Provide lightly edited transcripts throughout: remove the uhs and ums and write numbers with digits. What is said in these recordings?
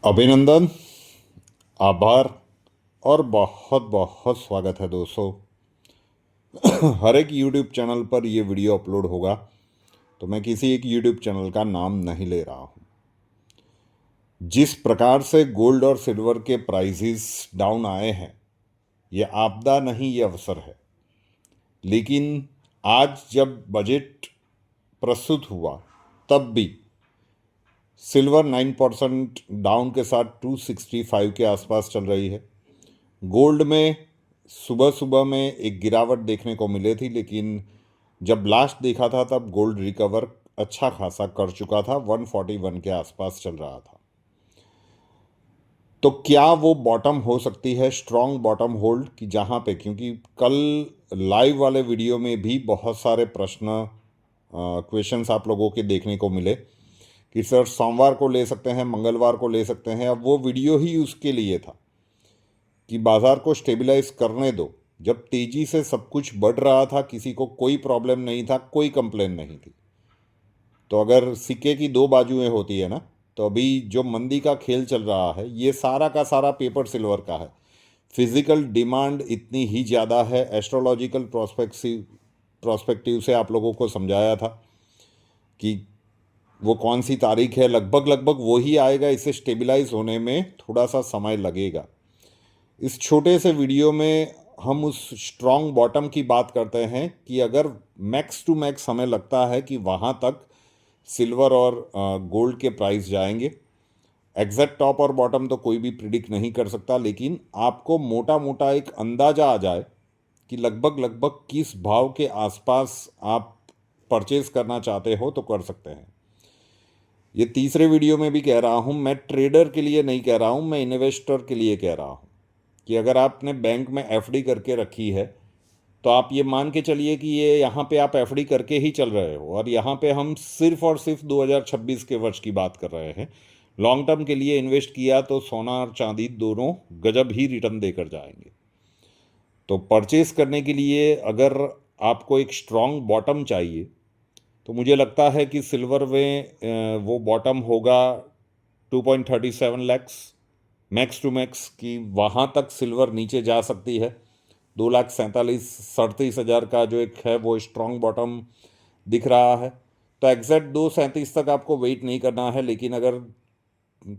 अभिनंदन, आभार और बहुत बहुत स्वागत है दोस्तों। हर एक YouTube चैनल पर ये वीडियो अपलोड होगा, तो मैं किसी एक YouTube चैनल का नाम नहीं ले रहा हूँ। जिस प्रकार से गोल्ड और सिल्वर के प्राइसेस डाउन आए हैं, ये आपदा नहीं, ये अवसर है। लेकिन आज जब बजट प्रस्तुत हुआ, तब भी सिल्वर 9% डाउन के साथ 265 के आसपास चल रही है। गोल्ड में सुबह सुबह में एक गिरावट देखने को मिली थी, लेकिन जब लास्ट देखा था तब गोल्ड रिकवर अच्छा खासा कर चुका था, 141 के आसपास चल रहा था। तो क्या वो बॉटम हो सकती है, स्ट्रॉन्ग बॉटम होल्ड की, जहाँ पे, क्योंकि कल लाइव वाले वीडियो में भी बहुत सारे प्रश्न क्वेश्चंस आप लोगों के देखने को मिले कि सर सोमवार को ले सकते हैं, मंगलवार को ले सकते हैं। अब वो वीडियो ही उसके लिए था कि बाजार को स्टेबलाइज करने दो। जब तेजी से सब कुछ बढ़ रहा था, किसी को कोई प्रॉब्लम नहीं था, कोई कंप्लेन नहीं थी। तो अगर सिक्के की दो बाजुएं होती है ना, तो अभी जो मंदी का खेल चल रहा है, ये सारा का सारा पेपर सिल्वर का है। फिजिकल डिमांड इतनी ही ज़्यादा है। एस्ट्रोलॉजिकल प्रोस्पेक्टिव से आप लोगों को समझाया था कि वो कौन सी तारीख है, लगभग लगभग वो ही आएगा। इसे स्टेबलाइज होने में थोड़ा सा समय लगेगा। इस छोटे से वीडियो में हम उस स्ट्रॉन्ग बॉटम की बात करते हैं कि अगर मैक्स टू मैक्स हमें लगता है कि वहाँ तक सिल्वर और गोल्ड के प्राइस जाएंगे। एग्जैक्ट टॉप और बॉटम तो कोई भी प्रिडिक्ट नहीं कर सकता, लेकिन आपको मोटा मोटा एक अंदाज़ा आ जाए कि लगभग लगभग किस भाव के आसपास आप परचेज करना चाहते हो तो कर सकते हैं। ये तीसरे वीडियो में भी कह रहा हूँ, मैं ट्रेडर के लिए नहीं कह रहा हूँ, मैं इन्वेस्टर के लिए कह रहा हूँ कि अगर आपने बैंक में एफडी करके रखी है, तो आप ये मान के चलिए कि ये यहाँ पे आप एफडी करके ही चल रहे हो, और यहाँ पे हम सिर्फ और सिर्फ 2026 के वर्ष की बात कर रहे हैं। लॉन्ग टर्म के लिए इन्वेस्ट किया तो सोना और चांदी दोनों गजब ही रिटर्न देकर जाएंगे। तो परचेस करने के लिए अगर आपको एक स्ट्रॉन्ग बॉटम चाहिए, तो मुझे लगता है कि सिल्वर में वो बॉटम होगा 2.37 लैक्स मैक्स टू मैक्स, कि वहाँ तक सिल्वर नीचे जा सकती है। 2,47,37,000 का जो एक है वो स्ट्रॉन्ग बॉटम दिख रहा है। तो एग्जैक्ट 2,37 तक आपको वेट नहीं करना है, लेकिन अगर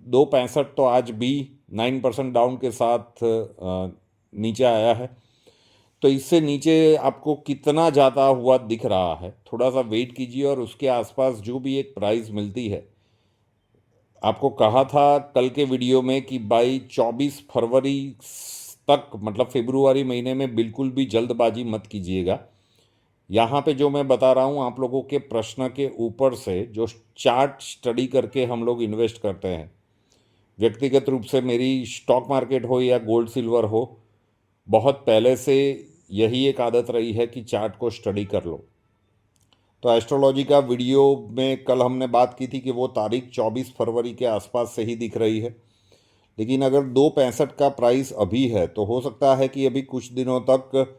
2,65 तो आज भी 9% डाउन के साथ नीचे आया है। तो इससे नीचे आपको कितना ज़्यादा हुआ दिख रहा है, थोड़ा सा वेट कीजिए, और उसके आसपास जो भी एक प्राइस मिलती है। आपको कहा था कल के वीडियो में कि भाई 24 फरवरी तक, मतलब फेब्रुआरी महीने में बिल्कुल भी जल्दबाजी मत कीजिएगा। यहाँ पे जो मैं बता रहा हूँ आप लोगों के प्रश्न के ऊपर से जो चार्ट स्टडी करके हम लोग इन्वेस्ट करते हैं, व्यक्तिगत रूप से मेरी स्टॉक मार्केट हो या गोल्ड सिल्वर हो, बहुत पहले से यही एक आदत रही है कि चार्ट को स्टडी कर लो। तो एस्ट्रोलॉजी का वीडियो में कल हमने बात की थी कि वो तारीख 24 फरवरी के आसपास से ही दिख रही है। लेकिन अगर 2,65 का प्राइस अभी है, तो हो सकता है कि अभी कुछ दिनों तक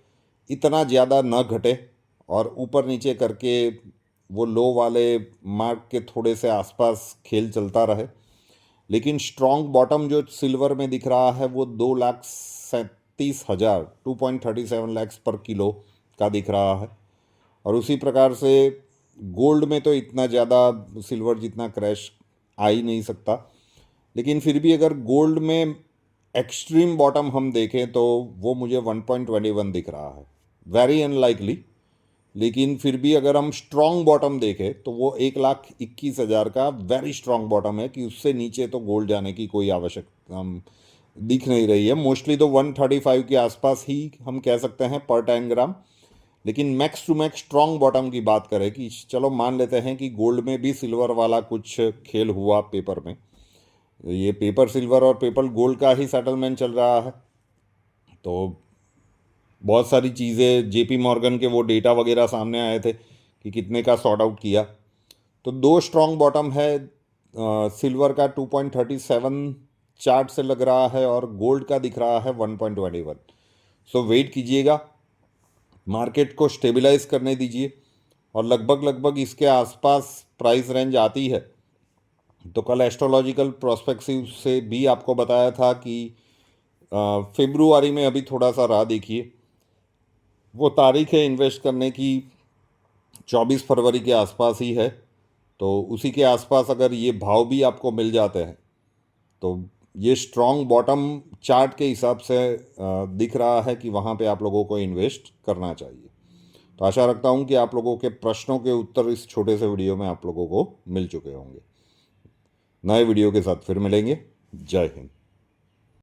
इतना ज़्यादा न घटे और ऊपर नीचे करके वो लो वाले मार्क के थोड़े से आसपास खेल चलता रहे। लेकिन स्ट्रॉन्ग बॉटम जो सिल्वर में दिख रहा है वो 2,37,000 2.37 लैक्स पर किलो का दिख रहा है। और उसी प्रकार से गोल्ड में तो इतना ज़्यादा सिल्वर जितना क्रैश आ ही नहीं सकता। लेकिन फिर भी अगर गोल्ड में एक्सट्रीम बॉटम हम देखें तो वो मुझे 1.21 दिख रहा है, वेरी अनलाइकली। लेकिन फिर भी अगर हम स्ट्रॉन्ग बॉटम देखें तो वो 1,21,000 का वेरी स्ट्रॉन्ग बॉटम है, कि उससे नीचे तो गोल्ड जाने की कोई आवश्यकता दिख नहीं रही है। मोस्टली तो 135 के आसपास ही हम कह सकते हैं पर 10 ग्राम। लेकिन max to max strong bottom की बात करें कि चलो मान लेते हैं कि गोल्ड में भी सिल्वर वाला कुछ खेल हुआ पेपर में, ये पेपर सिल्वर और पेपर गोल्ड का ही सेटलमेंट चल रहा है। तो बहुत सारी चीज़ें, जेपी मॉर्गन के वो डेटा वगैरह सामने आए थे कि कितने का सॉर्ट आउट किया। तो दो स्ट्रॉन्ग बॉटम है, सिल्वर का 2.37 चार्ट से लग रहा है और गोल्ड का दिख रहा है 1.21। सो वेट कीजिएगा, मार्केट को स्टेबलाइज करने दीजिए, और लगभग लगभग इसके आसपास प्राइस रेंज आती है तो कल एस्ट्रोलॉजिकल प्रोस्पेक्टिव से भी आपको बताया था कि फेब्रुआरी में अभी थोड़ा सा राह देखिए, वो तारीख है इन्वेस्ट करने की 24 फरवरी के आसपास ही है। तो उसी के आसपास अगर ये भाव भी आपको मिल जाते हैं तो ये स्ट्रॉन्ग बॉटम चार्ट के हिसाब से दिख रहा है कि वहाँ पे आप लोगों को इन्वेस्ट करना चाहिए। तो आशा रखता हूँ कि आप लोगों के प्रश्नों के उत्तर इस छोटे से वीडियो में आप लोगों को मिल चुके होंगे। नए वीडियो के साथ फिर मिलेंगे। जय हिंद।